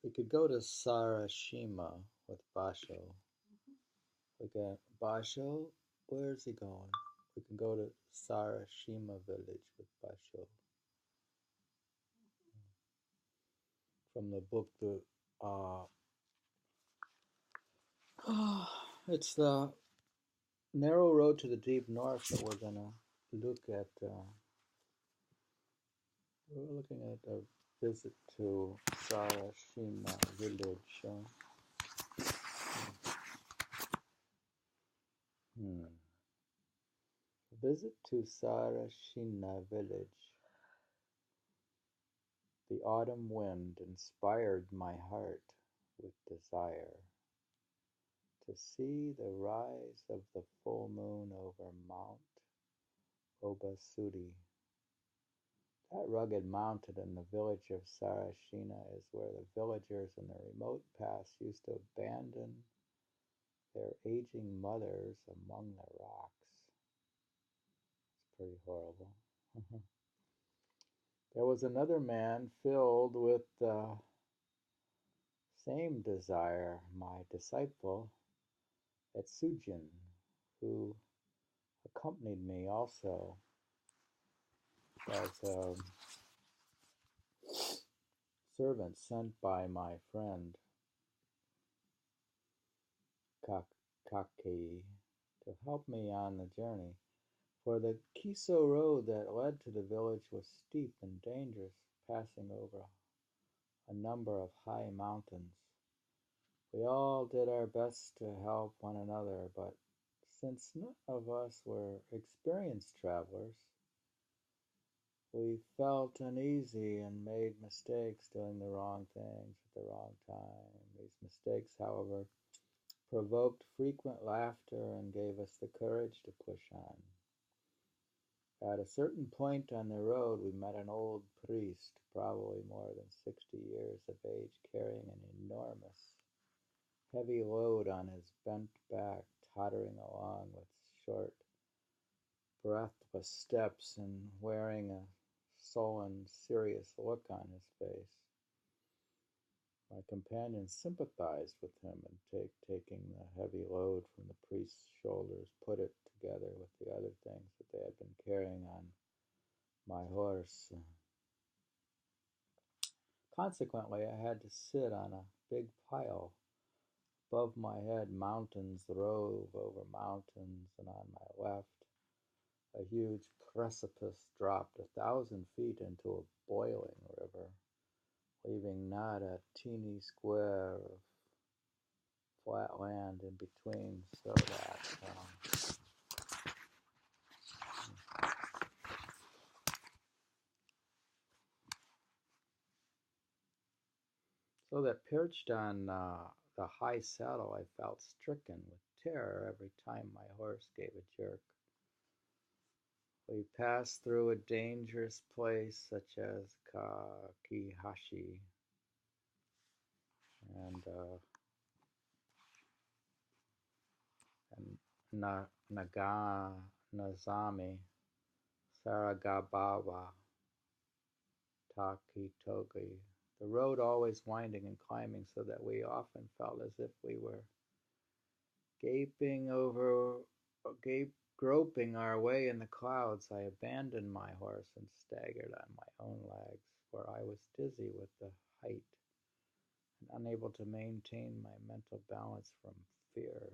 We could go to Sarashima with Basho. We got Basho. Where's he going? We can go to Sarashima village with Basho. From the book, uh, it's the narrow road to the deep north that we're gonna look at. We're looking at a visit to Sarashima village. Hmm. Visit to Sarashina village. The autumn wind inspired my heart with desire to see the rise of the full moon over Mount Obasuri. That rugged mountain in the village of Sarashina is where the villagers in the remote past used to abandon their aging mothers among the rocks. It's pretty horrible. There was another man filled with the same desire, my disciple Etsujin, who accompanied me also as a servant sent by my friend Kake to help me on the journey. For the Kiso road that led to the village was steep and dangerous, passing over a number of high mountains. We all did our best to help one another, but since none of us were experienced travelers, we felt uneasy and made mistakes doing the wrong things at the wrong time. These mistakes, however, provoked frequent laughter and gave us the courage to push on. At a certain point on the road, we met an old priest, probably more than 60 years of age, carrying an enormous, heavy load on his bent back, tottering along with short, breathless steps and wearing a sullen, serious look on his face. My companion sympathized with him and taking the heavy load from the priest's shoulders, put it together with the other things that they had been carrying on my horse. Consequently, I had to sit on a big pile. Above my head, mountains rose over mountains, and on my left, a huge precipice dropped 1,000 feet into a boiling river, leaving not a teeny square of flat land in between, so that perched on the high saddle, I felt stricken with terror every time my horse gave a jerk. We passed through a dangerous place such as Kakihashi and Nazami, Saragabawa, Takitogi. The road always winding and climbing, so that we often felt as if we were gaping over, groping our way in the clouds. I abandoned my horse and staggered on my own legs, for I was dizzy with the height and unable to maintain my mental balance from fear.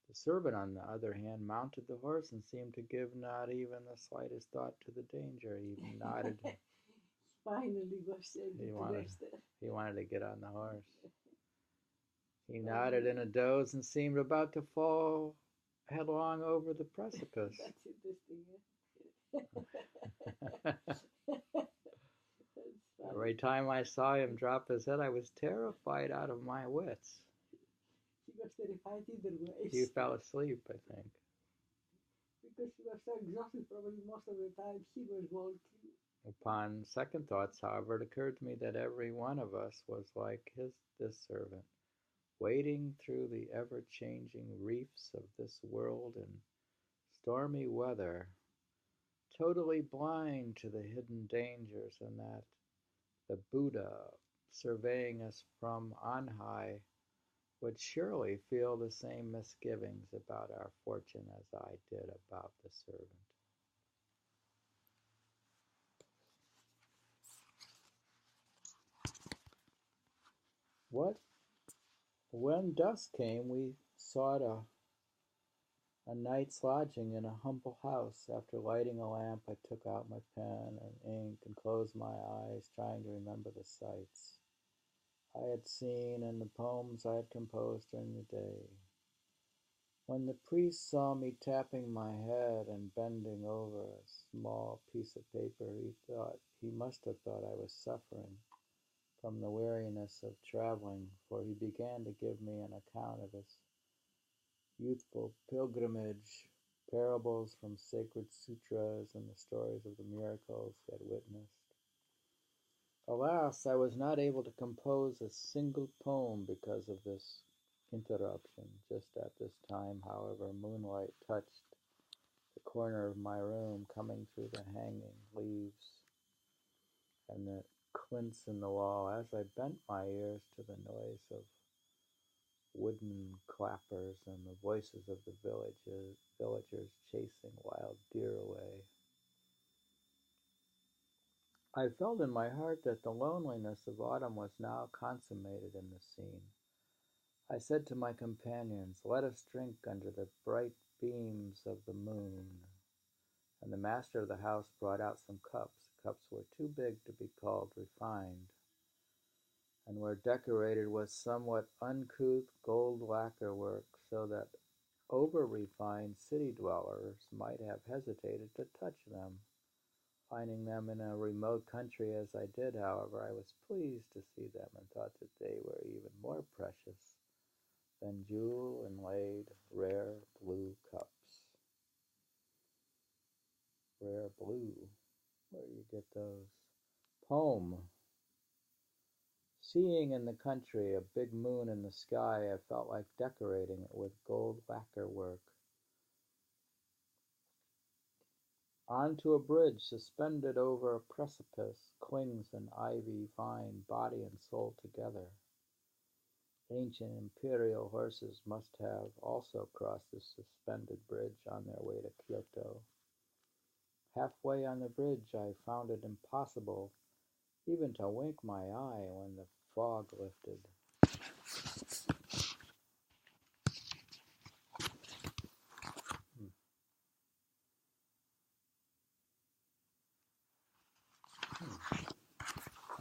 The servant, on the other hand, mounted the horse and seemed to give not even the slightest thought to the danger. He even nodded. Finally was able He to wanted, rest there. he wanted to get on the horse. He nodded in a doze and seemed about to fall headlong over the precipice. That's interesting. Every time I saw him drop his head, I was terrified out of my wits. He was terrified either way. He fell asleep, I think. Because he was so exhausted, probably most of the time he was walking. Upon second thoughts, however, it occurred to me that every one of us was like this servant, wading through the ever-changing reefs of this world in stormy weather, totally blind to the hidden dangers, and that the Buddha surveying us from on high, would surely feel the same misgivings about our fortune as I did about the servant. What? When dusk came, we sought a night's lodging in a humble house. After lighting a lamp, I took out my pen and ink and closed my eyes, trying to remember the sights I had seen and the poems I had composed during the day. When the priest saw me tapping my head and bending over a small piece of paper, he must have thought I was suffering from the weariness of traveling, for he began to give me an account of his youthful pilgrimage, parables from sacred sutras, and the stories of the miracles he had witnessed. Alas, I was not able to compose a single poem because of this interruption. Just at this time, however, moonlight touched the corner of my room, coming through the hanging leaves and the clints in the wall, as I bent my ears to the noise of wooden clappers and the voices of the villagers chasing wild deer away. I felt in my heart that the loneliness of autumn was now consummated in the scene. I said to my companions, "Let us drink under the bright beams of the moon." And the master of the house brought out some cups. The cups were too big to be called refined, and were decorated with somewhat uncouth gold lacquer work, so that over-refined city dwellers might have hesitated to touch them. Finding them in a remote country as I did, however, I was pleased to see them and thought that they were even more precious than jewel-inlaid rare blue cups. Rare blue. Where do you get those? Poem. Seeing in the country a big moon in the sky, I felt like decorating it with gold lacquer work. Onto a bridge suspended over a precipice clings an ivy vine, body and soul together. Ancient imperial horses must have also crossed this suspended bridge on their way to Kyoto. Halfway on the bridge, I found it impossible even to wink my eye when the fog lifted.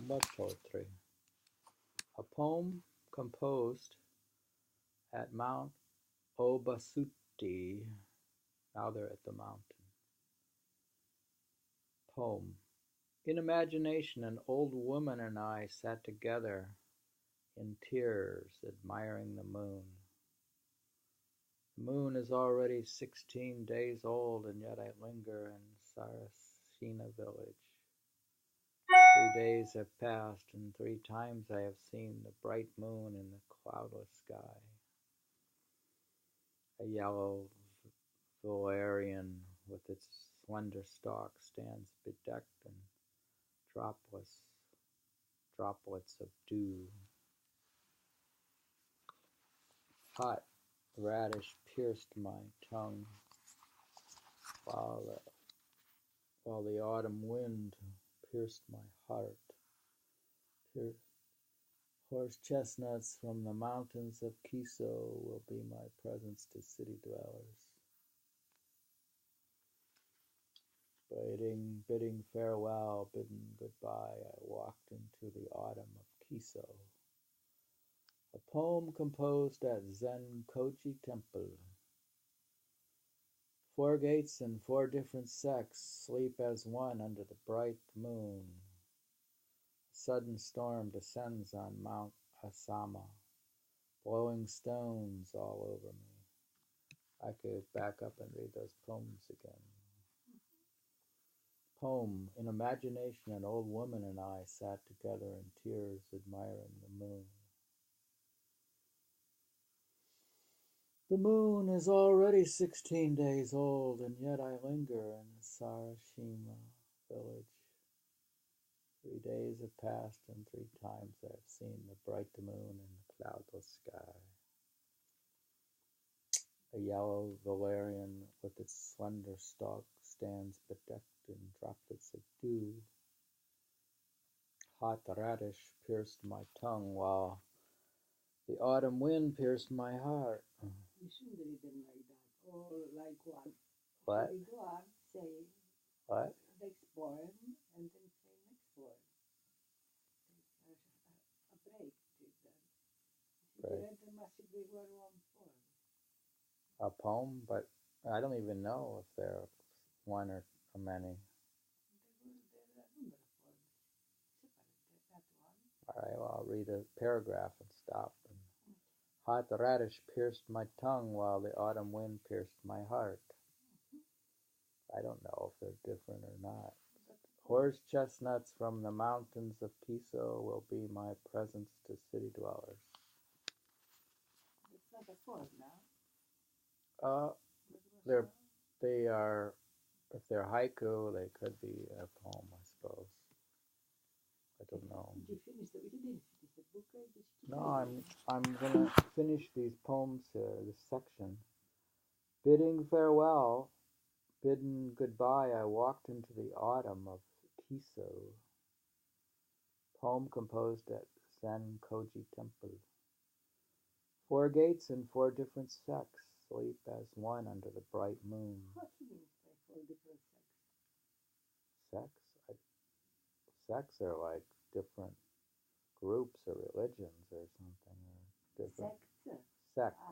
What poetry? A poem composed at Mount Obasuti. Now they're at the mountain. Poem. In imagination, an old woman and I sat together in tears, admiring the moon. The moon is already 16 days old, and yet I linger in Sarashina village. 3 days have passed, and 3 times I have seen the bright moon in the cloudless sky. A yellow valerian with its slender stalk stands bedecked in droplets of dew. Hot radish pierced my tongue, while the autumn wind pierced my heart. Horse chestnuts from the mountains of Kiso will be my presents to city dwellers. Bidding farewell, bidding goodbye, I walked into the autumn of Kiso. A poem composed at Zenkoji Temple. 4 gates and 4 different sects sleep as one under the bright moon. A sudden storm descends on Mount Asama, blowing stones all over me. I could back up and read those poems again. Poem. In imagination, an old woman and I sat together in tears, admiring the moon. The moon is already 16 days old, and yet I linger in Sarashina village. 3 days have passed, and 3 times I have seen the bright moon in the cloudless sky. A yellow valerian with its slender stalk stands bedecked in droplets of dew. Hot radish pierced my tongue, while the autumn wind pierced my heart. You shouldn't read them like that, or like one. What? Read one, say What? next poem, and then say next poem. Take a break. Take them. If you read them as if they were one poem. A poem, but I don't even know if they're one or many. There are a number of poems. Separate that one. All right, well, I'll read a paragraph and stop. Hot radish pierced my tongue, while the autumn wind pierced my heart. I don't know if they're different or not. Horse chestnuts from the mountains of Piso will be my presents to city dwellers. It's not a poem now. They are, if they're haiku, they could be a poem, I suppose. I don't know. Did you finish the? You didn't finish the book. No, I'm gonna finish these poems, this section. Bidding farewell, bidden goodbye, I walked into the autumn of Kiso. Poem composed at Zen Koji Temple. 4 gates and 4 different sects sleep as one under the bright moon. What do you mean by 4 different sects? Sects? Sects are like different groups or religions or something. Or different sects.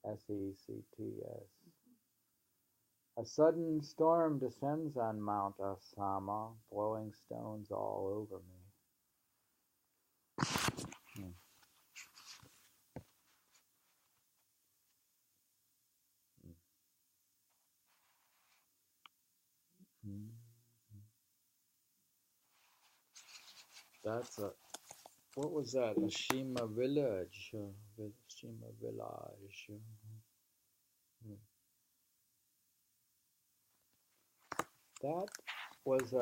S-E-C-T-S. A sudden storm descends on Mount Osama, blowing stones all over me. That's what was that? A Shima village. Shima village. That was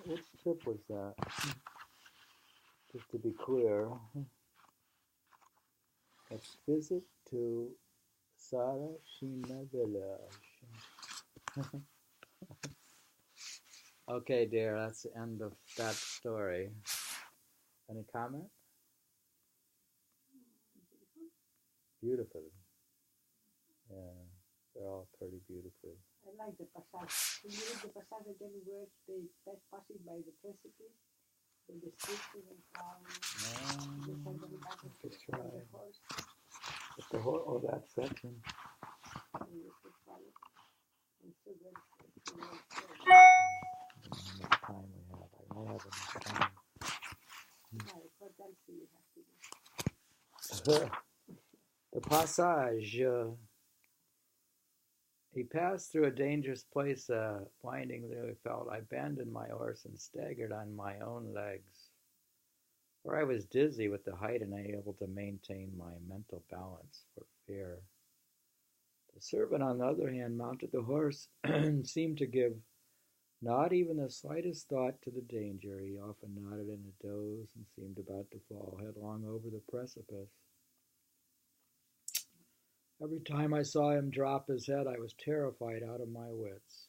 which trip was that? Just to be clear. A visit to Sarashina village. Okay, dear, that's the end of that story. Any comment? Beautiful. Yeah, they're all pretty beautiful. I like the passage. Can you read the passage again where they passing by the precipice? The description of how they send them back to the horse. With the horse, oh, that section. How much time we have? I don't have enough time. What else do you have to do? The passage. He passed through a dangerous place, winding there felt. I abandoned my horse and staggered on my own legs. For I was dizzy with the height and unable to maintain my mental balance for fear. The servant, on the other hand, mounted the horse and seemed to give not even the slightest thought to the danger. He often nodded in a doze and seemed about to fall headlong over the precipice. Every time I saw him drop his head, I was terrified out of my wits.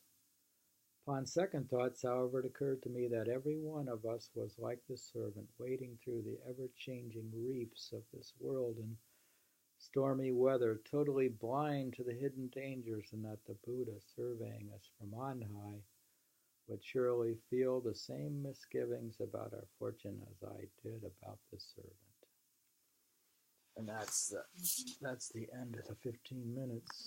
Upon second thoughts, however, it occurred to me that every one of us was like the servant, wading through the ever-changing reefs of this world in stormy weather, totally blind to the hidden dangers, and that the Buddha, surveying us from on high, would surely feel the same misgivings about our fortune as I did about the servant. And that's the end of the 15 minutes.